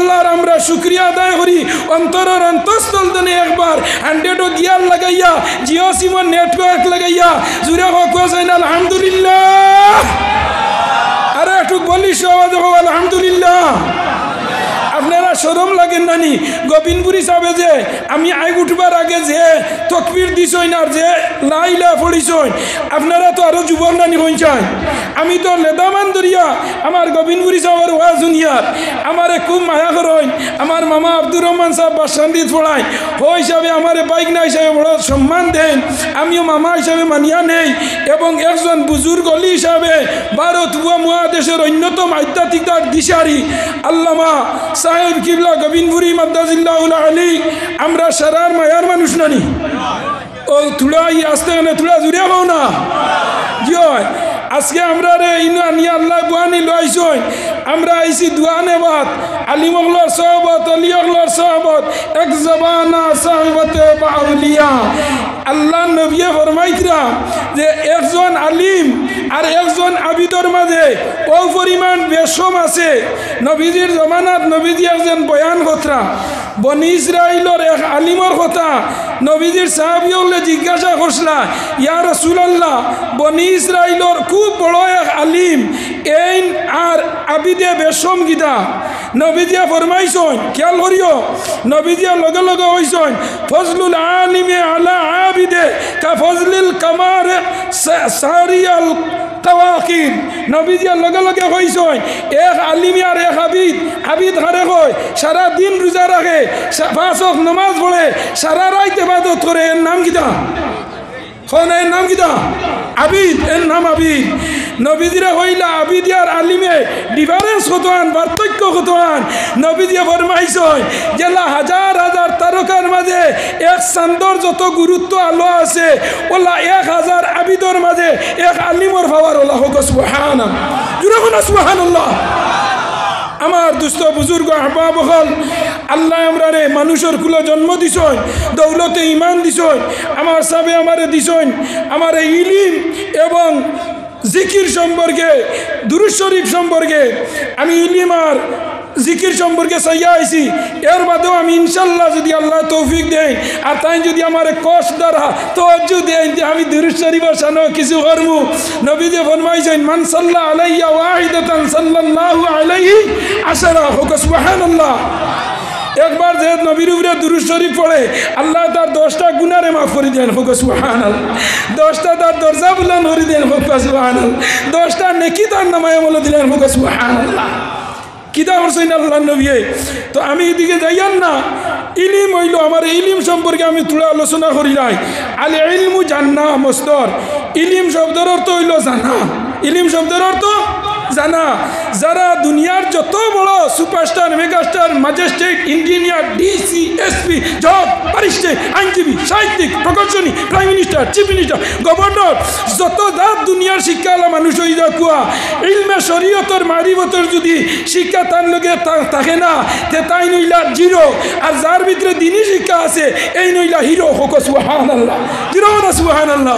আল্লাহর আমরা শুকরিয়া আদায় করি অন্তরের অন্তঃস্থল থেকে একবার 100 গিয়ার লাগাইয়া জিও সিম নেটওয়ার্ক লাগাইয়া জুড়ে হোক আলহামদুলিল্লাহ। আরে একটু বলি সবাই আলহামদুলিল্লাহ। আপনারা শরম লাগেন নানি গোবিন্দপুরি সাহেবে যে আমি আই উঠবার আগে যে তকবীর দিছইন আর যে লাইলা পড়িছইন আপনারা তো আরো যুবক নানি হইছাই। আমি তো লেদামান দরিয়া আমার গোবিন্দপুরি সাহেবের ওয়াজ দুনিয়ার আমারে খুব মায়া করেন। আমার মামা আব্দুর রহমান সাহেব বাসান্দিত পড়াই ও হিসাবে আমারে বাইক না হিসাবে বড় সম্মান দেন। আমিও মামা হিসাবে মানিয়া নেই এবং একজন বুজুর্গ অলি হিসাবে ভারত উপমহাদেশের অন্যতম আধ্যাত্মিকতার দিশারি আল্লামা সাহেব কিবলা গোবিন্দপুরি মাদ্দাজিল্লাহুল আলী আমরা সারার মায়ার মানুষ নানি। ও তুলা ই আসতে গেলে তুলা জুড়ে পাও না জয়। আজকে আমরা রে ইনা নিয়ে আল্লাহ বুয়ানি লইছই আমরা আইছি দুয়ানে বাত আলিম ওগলার সাহাবত অলি ওগলার সাহাবত এক জবানা সাহাবতে বাউলিয়া। আল্লাহ নবী ফরমাইতরা যে একজন আলিম আর একজন আবিদর মাঝে ও পরিমাণ বেশম আছে। নবীজির জমানাত নবীজি একজন বয়ান কথা বনি ইসরাইলের এক আলিমর কথা নবীজির সাহাবী হলে জিজ্ঞাসা করছলা ইয়া রাসূলুল্লাহ বনি ইসরাইলের খুব বড় এক আলিম এই আর আবিদে বেশম গিদা। নবীজিয়া ফরমাইছন খেয়াল করিও নবীজিয়া লগে লগে হইছন ফজলুল আলিমে আলা আবিদে কা ফজলিল কামার সারিয়াল তাওয়াকিন। নবীজিয়া লগে লগে হইছন এক আলিম আর এক আবিদ। আবিদ হারে কয় সারা দিন রোজা রাখে 5 ওয়াক্ত নামাজ পড়ে সারা রাত ইবাদত করে এর নাম কিতা কোন এর নাম কিতা আবিদ এর নাম আবিদ। নবীজিরা হইলা আবিদ আর আলিমে ডিফারেন্স কতআন পার্থক্য কতআন। নবীজিয়া ফরমাইছন জেলা হাজার হাজার তারকার মাঝে এক চাঁদর যত গুরুত্ব আলো আছে ওলা 1000 আবিদর মাঝে এক আলিমর পাওয়ার ওলা হোক সুবহানাল্লাহ জুড়ে কোন সুবহানাল্লাহ। আমার দুস্থ বুজুর্গ আহবাব হল আল্লাহ আমরা রে মানুষের কুলে জন্ম দিছই দৌলতে ইমান দিছই আমার সাবে আমারে দিছই আমার ইলিম এবং জিকির সম্পর্কে দুরূদ শরীফ সম্পর্কে আমি ইলিম আর জিকির সম্পর্কে চাইয়া আইছি। এর বাদেও আমি ইনশাল্লাহ যদি আল্লাহ তৌফিক দেয় আর তাই যদি আমার কষ্ট দ্বারা তোয়াজ্জু দেয় যে আমি দুরূদ শরীফের সানো কিছু করবো। নবীজি ফরমাইছেন মান সাল্লা আলাইয়া ওয়াহিদাতান সাল্লাল্লাহু আলাইহি আশারা হোক সুবহানাল্লাহ। একবার যে নবীর উপরে দুরূদ শরীফ পড়ে আল্লাহ তার 10টা গুনারে মাফ করে দেন হোক সুবহানাল্লাহ। 10টা তার দরজা বুলন্দ করে দেন হোক সুবহানাল্লাহ। 10টা নেকি তার নামে আমল দিলেন হোক সুবহানাল্লাহ। কিতা করছেন আল্লাহ নবী। তো আমি এদিকে যাইয়ান না ইলিম হইল আমার ইলিম সম্পর্কে আমি তুলে আলোচনা করি নাই। আল ইলমু জান্না মস্তর ইলিম শব্দের অর্থ হইল জানা। ইলিম শব্দের অর্থ জানা। যারা দুনিয়ার যত বড় superstar megastar magistrate engineer DC SP জজ ব্যারিস্টার আইনজীবী সাহিত্যিক প্রকৌশলী prime minister chief minister governor যত জাত দুনিয়ার শিক্ষাওয়ালা মানুষ হয়ে যা কুয়া ইলমে শরীয়তের মারিফতের যদি শিক্ষা তার লগে থাকে না তে তাই নইলা জিরো। আর যার ভিতরে দিনই শিক্ষা আছে এই নইলা হিরো হোক সুবহানাল্লাহ জিরো না সুবহানাল্লাহ।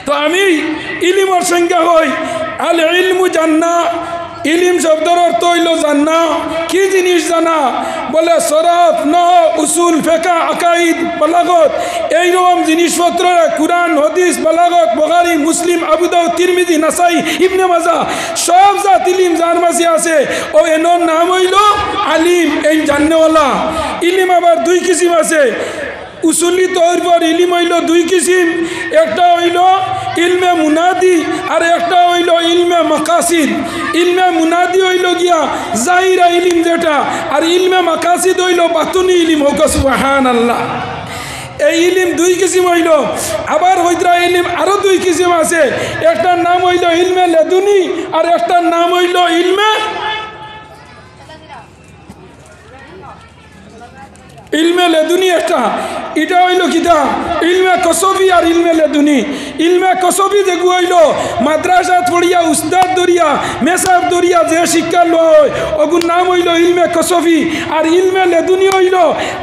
তো আমি ইলিমের সংজ্ঞা হই আল ইলমু জান্না। ইলিম শব্দের অর্থ হইল জান্না। কি জিনিস জানা বলে সরফ নহ উসুল ফিকহ আকাইদ বালাগত এইরকম জিনিসপত্র কুরআন হাদিস বালাগত বুখারী মুসলিম আবু দাউদ তিরমিজি নাসাই ইবনে মাজাহ সব জাত ইলিম যার মাঝে আছে ও এর নাম হইল আলিম এই জাননেওয়ালা। ইলিম আবার 2 কিসিম আছে। উসুলি তৌর পর ইলিম হইল 2 কিসিম। একটা হইল ইলমে মুনাদি আর একটা হইল ইলমে মাকাসিদ। ইলমে মুনাদি হইল গিয়া জাহিরা ইলিম যেটা আর ইলমে মাকাসিদ হইল বাতুনি ইলিম হোক সুবহানাল্লাহ। এই ইলিম 2 কিসিম হইল। আবার হইদ্রা ইলিম আরো 2 কিসিম আছে। একটার নাম হইল ইলমে লেদুনি আর একটার নাম হইল ইলমে লেদুনি। একটা এটা হইল কিতা ইলমে কসবি আর ইলমে লেদুনি। ইলমে কসবি দেখু হইল মাদ্রাসা পড়িয়া উস্তাদ দরিয়া মেসাব দরিয়া যে শিক্ষা লয় ওগুর নাম হইল ইলমে কসবি। আর ইলমে লেদুনি হইল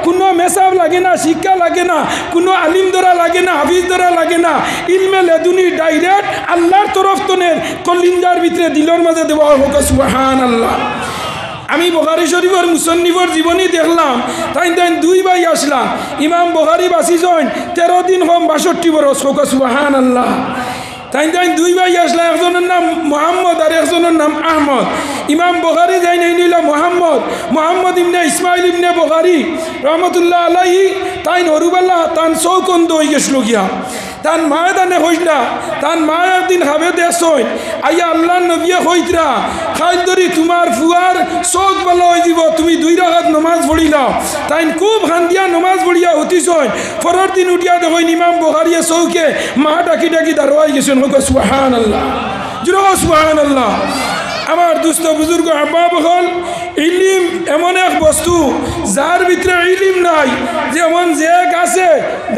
কোনো মেসাব লাগে না শিক্ষা লাগে না কোনো আলিম ধরা লাগে না হাফিজ ধরা লাগে না। ইলমে লেদুনি ডাইরেক্ট আল্লাহর তরফ তনের কলিঞ্জার ভিতরে দিলর মাঝে দেওয়া হোক সুবহানাল্লাহ। আমি বুখারী শরীফের মুসন্নিফের জীবনী দেখলাম তাই দুই ভাই আসলাম ইমাম বুখারী বাসি জয়েন 13 দিন কম 62 বরস সুবহানাল্লাহ তাই দুই ভাই আসলাম একজনের নাম মোহাম্মদ আর একজনের নাম আহমদ ইমাম বুখারী যাই নাই নিল মোহাম্মদ ইবনে ইসমাইল ইবনে বুখারী রহমতুল্লাহ আলাইহি তাই নরুবাল্লাহ তান চৌকন্দ হয়ে গেছিল গিয়া তান মায়ে দানে হইলা তান মায়ে একদিন হাবে দেশই আইয়া আল্লাহ নবিয়ে হইতরা খাই ধরি তোমার ফুয়ার চোখ ভালো হয়ে যাব তুমি 2 রাকাত নমাজ পড়িলাও তাই খুব খান্দিয়া নমাজ পড়িয়া হতিছই পরের দিন উঠিয়া দেখুন ইমাম বুখারীয়ে চৌকে মা ডাকি ডাকি দাঁড়াই গেছেন সুবহানাল্লাহ জুড়ে সুবহানাল্লাহ আমার দুস্থ বুজুর্গ আব্বা বহল ইলিম এমন এক বস্তু যার ভিতরে ইলিম নাই যেমন যে গাছে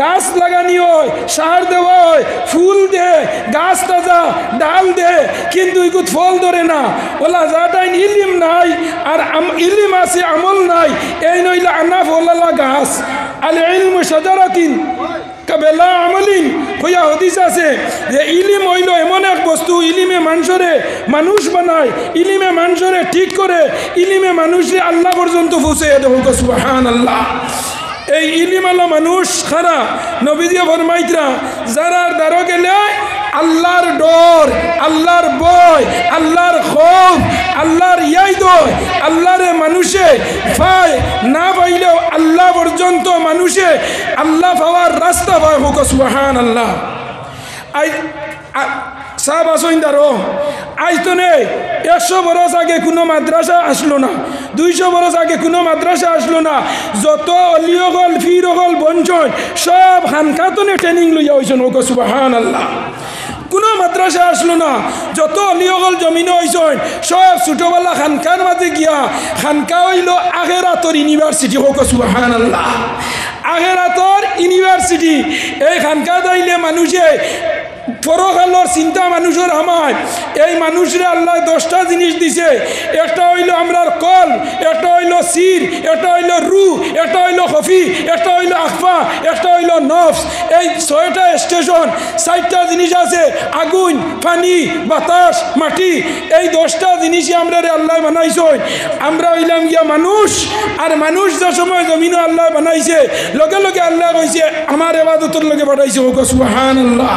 গাছ লাগানি হয় সার দেওয়া হয় ফুল দে গাছ তাজা ডাল দে কিন্তু এগুলো ফল ধরে না ওলা যাটাই ইলিম নাই আর ইলিম আছে আমল নাই এই নইলে আনা ফলালা গাছ আল ইলমু শাজারাতিন কাবেলা আমলিন হইয়া হদিস আছে যে ইলিম হইল এমন এক বস্তু ইলিমে মানুষরে মানুষ বানায় ইলিমে মানুষরে ঠিক করে ইলিমে মানুষে আল্লাহ পর্যন্ত পৌঁছে দেবো সুবহানাল্লাহ এই ইলিম আলা মানুষ খারা নবীজি ফরমাইতরা যারার দ্বারা গেলে আল্লাহর ডর আল্লাহর ভয় আল্লাহর খৌফ আল্লাহর ইয়াইদ আল্লাহরে মানুষে পায় না পাইলেও আল্লাহ পর্যন্ত মানুষে আল্লাহ পাওয়ার রাস্তা পায় হোক সুবহানাল্লাহ আই সাহাব আসইন্দারো আজ তো নেই 100 বছর আগে কোনো মাদ্রাসা আসলো না 200 বছর আগে কোনো মাদ্রাসা আসলো না যত অলিয়গল ফিরগল বঞ্চন সব খানকাতনে ট্রেনিং লইয়া হয়েছেন ওকে সুবহানাল্লাহ কোনো মাদ্রাসা আসলো না যত অলিয়গল জমিনে হয়েছেন সব ছোটবেলা খানকার মাঝে গিয়া খানকা হইল আখেরাতর ইউনিভার্সিটি হোক সুবহানাল্লাহ আখেরাতর ইউনিভার্সিটি এই খানকা দাইলে মানুষে পরকালের চিন্তা মানুষের আমার এই মানুষরা আল্লাহ 10টা জিনিস দিছে একটা হইল আমরার কল একটা হইল সির একটা হইল রু একটা হইল খফি একটা হইল আখফা একটা হইল নফস এই 6টা স্টেশন 4টা জিনিস আছে আগুন পানি বাতাস মাটি এই 10টা জিনিসই আমরা আল্লাহ বানাইছেন আমরা হইলাম গিয়া মানুষ আর মানুষ যে সময় জমিনও আল্লাহ বানাইছে লগে লগে আল্লাহ কইছে আমার ইবাদতের লগে বানাইছে সুবহানাল্লাহ